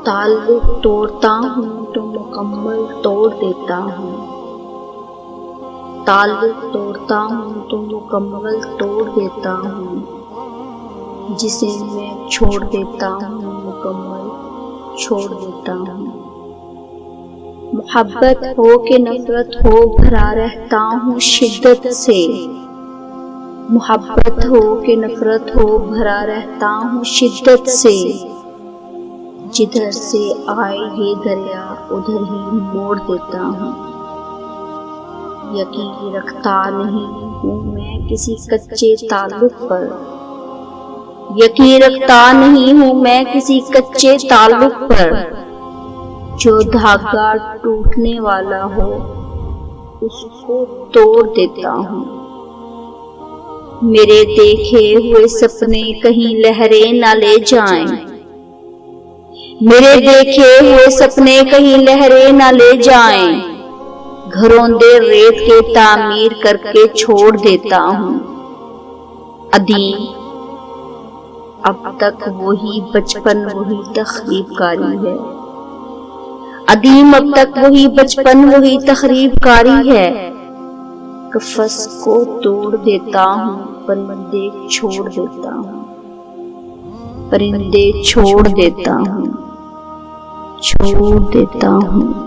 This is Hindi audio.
ताल्लुक तोड़ता हूँ तो मुकम्मल तोड़ देता हूँ। ताल्लुक तोड़ता हूँ तो मुकम्मल तोड़ देता हूँ। जिसे मैं छोड़ देता हूँ मुकम्मल छोड़ देता हूँ। मोहब्बत हो के नफरत हो भरा रहता हूँ शिद्दत से। मोहब्बत हो के नफरत हो भरा रहता हूँ शिद्दत से। जिधर से आए ये दरिया उधर ही मोड़ देता हूँ। यकीन रखता नहीं हूँ मैं किसी कच्चे ताल्लुक पर। यकीन रखता नहीं हूँ मैं किसी कच्चे ताल्लुक पर। जो धागा टूटने वाला हो उसको तोड़ देता हूँ। मेरे देखे हुए सपने कहीं लहरें न ले जाएं। मेरे देखे हुए सपने कहीं लहरें न ले जाएं। घरौंदे रेत के तामीर करके छोड़ देता हूँ। अदीम अब तक वही बचपन वही तखरीबकारी है। अदीम अब तक वही बचपन वही तखरीबकारी है। कफस को तोड़ देता हूँ परिंदे छोड़ देता हूँ। परिंदे छोड़ देता हूँ छोड़ देता हूँ।